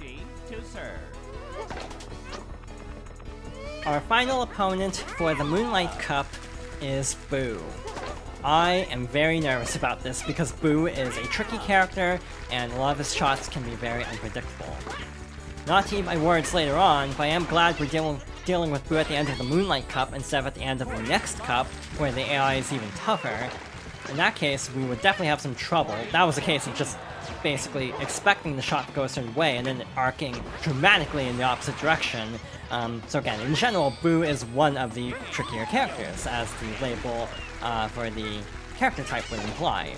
Yoshi to serve. Our final opponent for the Moonlight Cup is Boo. I am very nervous about this because Boo is a tricky character and a lot of his shots can be very unpredictable. Not to eat my words later on, but I am glad we're dealing with Boo at the end of the Moonlight Cup instead of at the end of the next cup, where the AI is even tougher. In that case, we would definitely have some trouble. That was a case of just basically expecting the shot to go a certain way and then arcing dramatically in the opposite direction. So again, in general, Boo is one of the trickier characters, as the label for the character type would imply.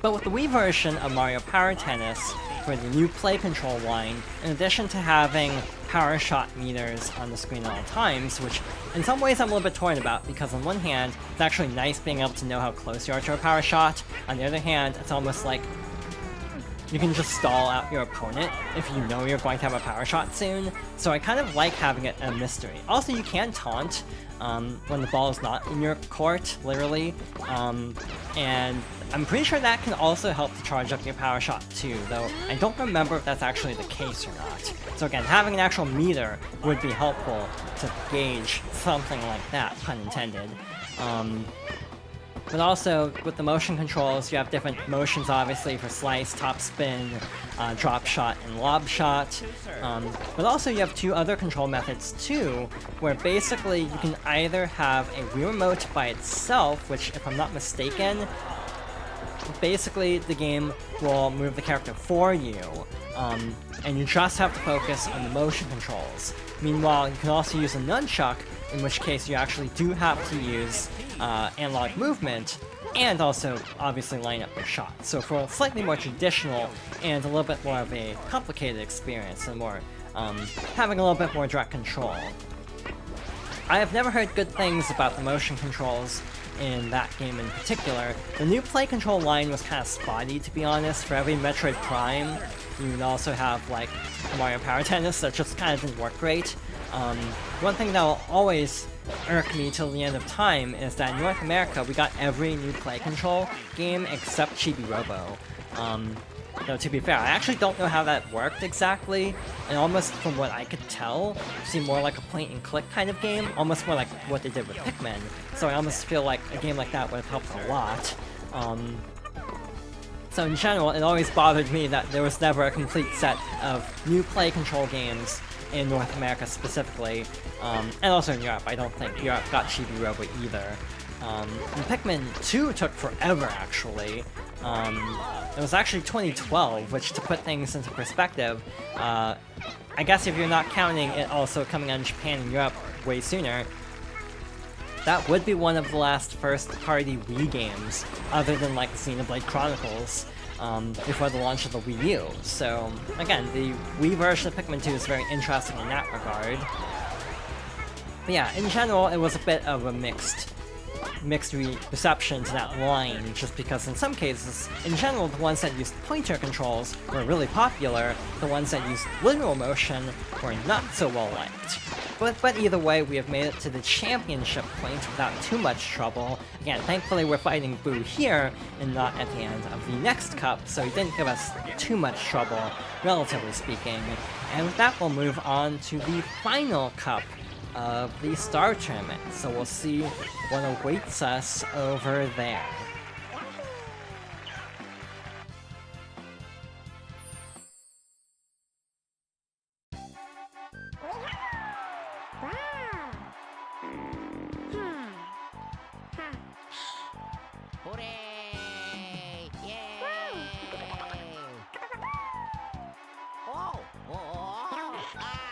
But with the Wii version of Mario Power Tennis, for the new play control line, in addition to having power shot meters on the screen at all times, which in some ways I'm a little bit torn about, because on one hand, it's actually nice being able to know how close you are to a power shot. On the other hand, it's almost like you can just stall out your opponent if you know you're going to have a power shot soon, so I kind of like having it a mystery. Also, you can taunt when the ball is not in your court, literally, and I'm pretty sure that can also help to charge up your power shot too, though I don't remember if that's actually the case or not. So again, having an actual meter would be helpful to gauge something like that, pun intended. But also, with the motion controls, you have different motions obviously for slice, top spin, drop shot, and lob shot. But also you have two other control methods too, where basically you can either have a Wii Remote by itself, which if I'm not mistaken, basically the game will move the character for you, and you just have to focus on the motion controls. Meanwhile, you can also use a nunchuck, in which case you actually do have to use analog movement, and also obviously line up your shot. So for a slightly more traditional and a little bit more of a complicated experience, and more having a little bit more direct control. I have never heard good things about the motion controls in that game in particular. The new play control line was kind of spotty, to be honest. For every Metroid Prime, you would also have like Mario Power Tennis that just kind of didn't work great. One thing that will always irk me till the end of time is that in North America we got every new play control game except Chibi Robo. Though to be fair, I actually don't know how that worked exactly, and almost from what I could tell, it seemed more like a point and click kind of game, almost more like what they did with Pikmin, so I almost feel like a game like that would have helped a lot. So in general, it always bothered me that there was never a complete set of new play control games in North America specifically, and also in Europe. I don't think Europe got Chibi Robo either. And Pikmin 2 took forever, actually. It was actually 2012, which, to put things into perspective, I guess if you're not counting it also coming out in Japan and Europe way sooner, that would be one of the last first-party Wii games, other than like Xenoblade Chronicles, before the launch of the Wii U. So, again, the Wii version of Pikmin 2 is very interesting in that regard. But yeah, in general, it was a bit of a mixed reception to that line, just because in some cases, in general, the ones that used pointer controls were really popular, the ones that used literal motion were not so well liked. But either way, we have made it to the championship point without too much trouble. Again, thankfully we're fighting Boo here, and not at the end of the next cup, so he didn't give us too much trouble, relatively speaking. And with that, we'll move on to the final cup of the Star Tournament, so we'll see what awaits us over there. Hooray! Yay! Oh! Oh! Ah!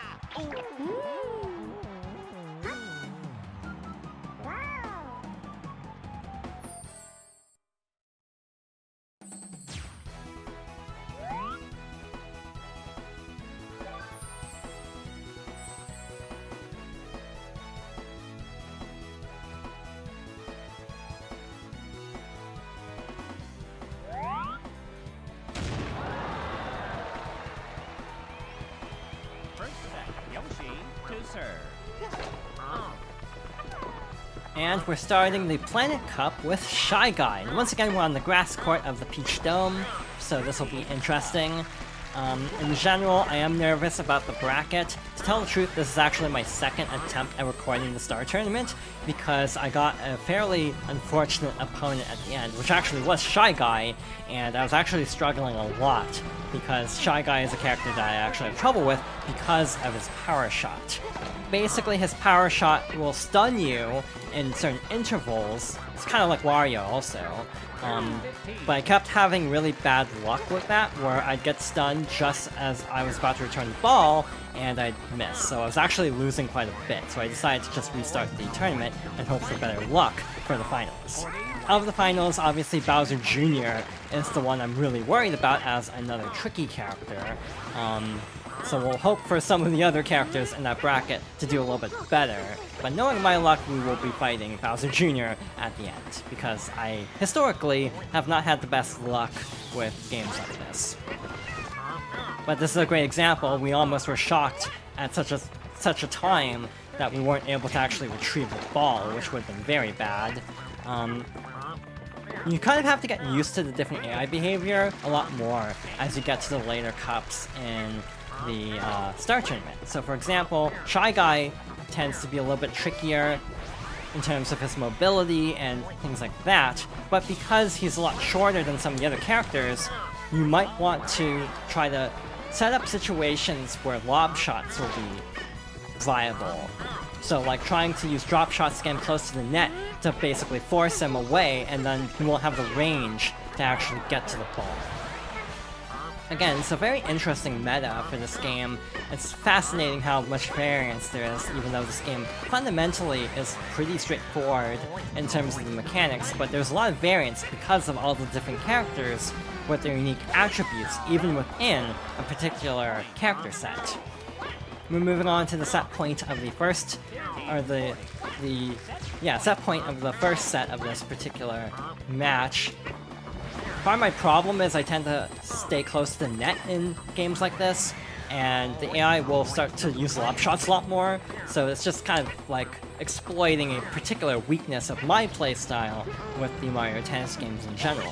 First set, Yoshi to serve. And we're starting the Planet Cup with Shy Guy. And once again, we're on the grass court of the Peach Dome, so this will be interesting. In general, I am nervous about the bracket. To tell the truth, this is actually my second attempt at recording the Star Tournament because I got a fairly unfortunate opponent at the end, which actually was Shy Guy, and I was actually struggling a lot because Shy Guy is a character that I actually have trouble with because of his power shot. Basically, his power shot will stun you in certain intervals. It's kind of like Wario also. But I kept having really bad luck with that, where I'd get stunned just as I was about to return the ball, and I'd miss. So I was actually losing quite a bit, so I decided to just restart the tournament and hope for better luck for the finals. Out of the finals, obviously Bowser Jr. is the one I'm really worried about as another tricky character. So we'll hope for some of the other characters in that bracket to do a little bit better. But knowing my luck, we will be fighting Bowser Jr. at the end, because I, historically, have not had the best luck with games like this. But this is a great example. We almost were shocked at such a time that we weren't able to actually retrieve the ball, which would have been very bad. You kind of have to get used to the different AI behavior a lot more as you get to the later cups in the Star Tournament. So for example, Shy Guy tends to be a little bit trickier in terms of his mobility and things like that, but because he's a lot shorter than some of the other characters, you might want to try to set up situations where lob shots will be viable. So like trying to use drop shots to get him close to the net to basically force him away, and then he won't have the range to actually get to the ball. Again, it's a very interesting meta for this game. It's fascinating how much variance there is, even though this game fundamentally is pretty straightforward in terms of the mechanics, but there's a lot of variance because of all the different characters with their unique attributes, even within a particular character set. We're moving on to the set point of the first, or set point of the first set of this particular match. Part of my problem is I tend to stay close to the net in games like this, and the AI will start to use lob shots a lot more, so it's just kind of like exploiting a particular weakness of my playstyle with the Mario Tennis games in general.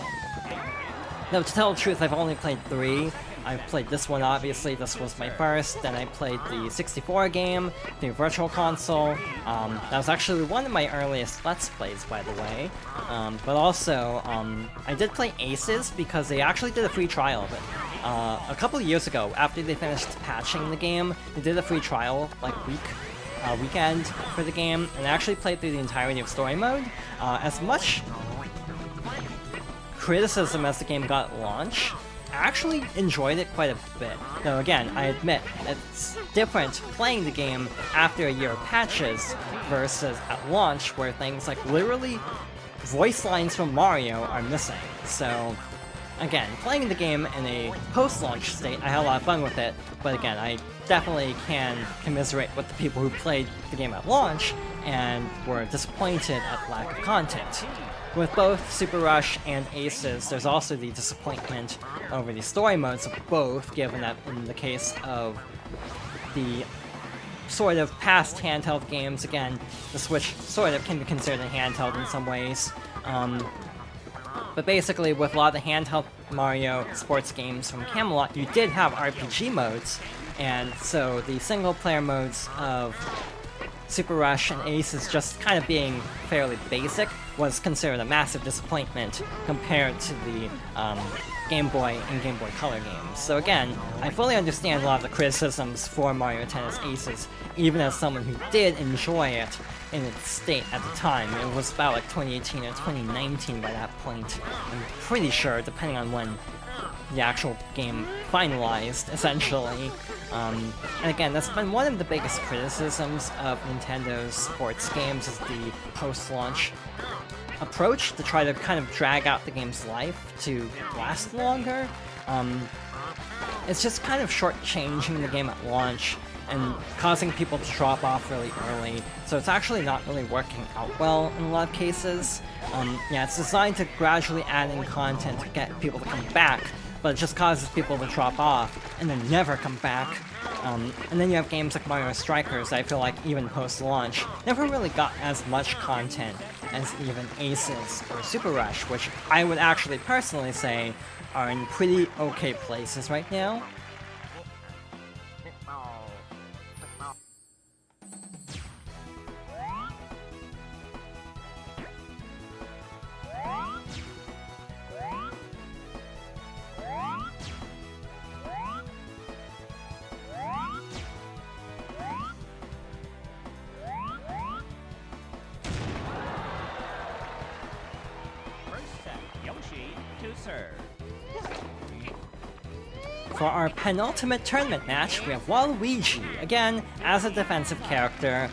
Now, to tell the truth, I've only played 3. I've played this one, obviously, this was my first, then I played the 64 game, the Virtual Console. That was actually one of my earliest Let's Plays, by the way. But also, I did play Aces because they actually did a free trial of it. A couple of years ago, after they finished patching the game, they did a free trial, like weekend for the game, and I actually played through the entirety of Story Mode. As much criticism as the game got at launch, I actually enjoyed it quite a bit. Though again, I admit, it's different playing the game after a year of patches versus at launch where things like literally voice lines from Mario are missing. So again, playing the game in a post-launch state, I had a lot of fun with it, but again, I definitely can commiserate with the people who played the game at launch and were disappointed at lack of content. With both Super Rush and Aces, there's also the disappointment over the story modes of both, given that in the case of the sort of past handheld games, again, the Switch sort of can be considered a handheld in some ways. But basically, with a lot of the handheld Mario sports games from Camelot, you did have RPG modes, and so the single-player modes of Super Rush and Aces just kind of being fairly basic was considered a massive disappointment compared to the Game Boy and Game Boy Color games. So again, I fully understand a lot of the criticisms for Mario Tennis Aces, even as someone who did enjoy it in its state at the time. It was about like 2018 or 2019 by that point. I'm pretty sure, depending on when the actual game finalized, essentially. And again, that's been one of the biggest criticisms of Nintendo's sports games, is the post-launch approach to try to kind of drag out the game's life to last longer. It's just kind of shortchanging the game at launch and causing people to drop off really early, so it's actually not really working out well in a lot of cases. Yeah, it's designed to gradually add in content to get people to come back, but it just causes people to drop off and then never come back. And then you have games like Mario Strikers that I feel like even post-launch never really got as much content as even Aces or Super Rush, which I would actually personally say are in pretty okay places right now. serve. For our penultimate tournament match, we have Waluigi. Again, as a defensive character,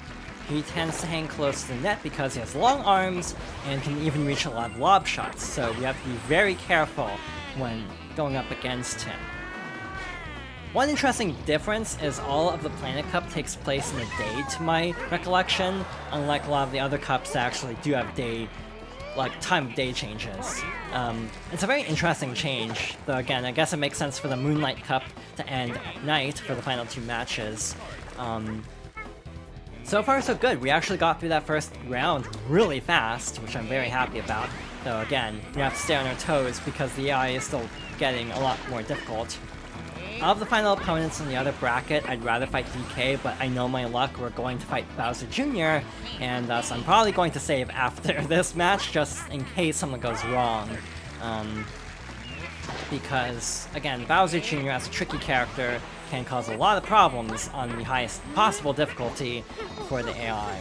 he tends to hang close to the net because he has long arms and can even reach a lot of lob shots, so we have to be very careful when going up against him. One interesting difference is all of the Planet Cup takes place in the day, to my recollection, unlike a lot of the other cups that actually do have time of day changes. It's a very interesting change, though again, I guess it makes sense for the Moonlight Cup to end at night for the final 2 matches. So far so good, we actually got through that first round really fast, which I'm very happy about. Though again, we have to stay on our toes because the AI is still getting a lot more difficult. Of the final opponents in the other bracket, I'd rather fight DK, but I know my luck, we're going to fight Bowser Jr., and thus I'm probably going to save after this match, just in case something goes wrong. Because, again, Bowser Jr. as a tricky character can cause a lot of problems on the highest possible difficulty for the AI.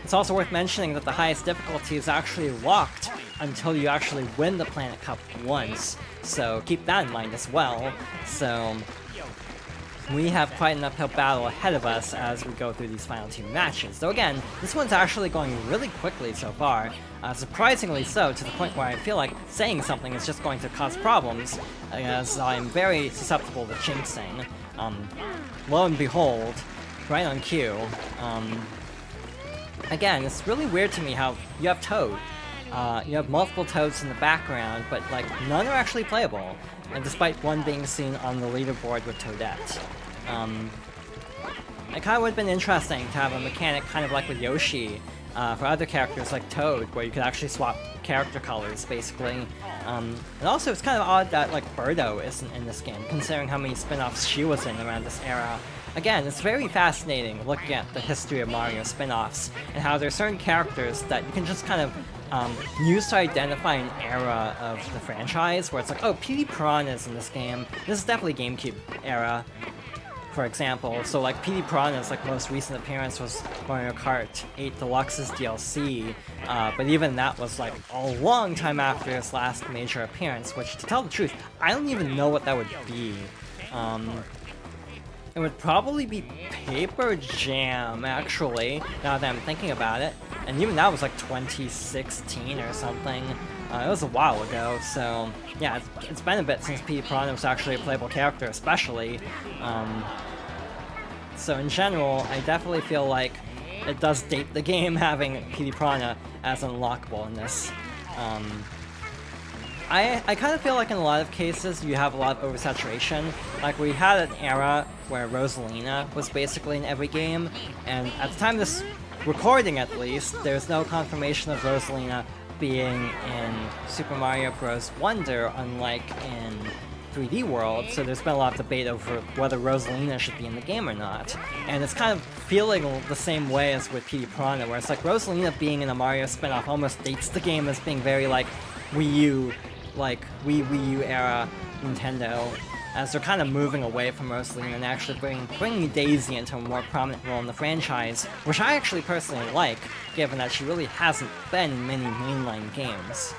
It's also worth mentioning that the highest difficulty is actually locked until you actually win the Planet Cup once, so keep that in mind as well. So we have quite an uphill battle ahead of us as we go through these final 2 matches. Though again, this one's actually going really quickly so far, surprisingly so, to the point where I feel like saying something is just going to cause problems, as I'm very susceptible to jinxing. Lo and behold, right on cue. Again, it's really weird to me how you have Toad. You have multiple Toads in the background, but like none are actually playable, and despite one being seen on the leaderboard with Toadette. It kind of would have been interesting to have a mechanic kind of like with Yoshi for other characters like Toad, where you could actually swap character colors, basically. And also, it's kind of odd that like Birdo isn't in this game, considering how many spin-offs she was in around this era. Again, it's very fascinating looking at the history of Mario spin-offs, and how there are certain characters that you can just kind of use to identify an era of the franchise, where it's like, oh, Petey Piranha's in this game. This is definitely GameCube era, for example. So like Petey Piranha's like most recent appearance was Mario Kart 8 Deluxe's DLC, but even that was like a long time after his last major appearance, which, to tell the truth, I don't even know what that would be. It would probably be Paper Jam, actually, now that I'm thinking about it. And even that was like 2016 or something. It was a while ago, so yeah, it's been a bit since Petey Piranha was actually a playable character, especially. So in general, I definitely feel like it does date the game having Petey Piranha as unlockable in this. I kind of feel like in a lot of cases you have a lot of oversaturation. Like we had an era where Rosalina was basically in every game, and at the time of this recording at least, there's no confirmation of Rosalina being in Super Mario Bros. Wonder, unlike in 3D World, so there's been a lot of debate over whether Rosalina should be in the game or not. And it's kind of feeling the same way as with Petey Piranha, where it's like Rosalina being in a Mario spin-off almost dates the game as being very like Wii U, like Wii U era Nintendo, as they're kind of moving away from Rosalina and actually bringing Daisy into a more prominent role in the franchise, which I actually personally like, given that she really hasn't been in many mainline games.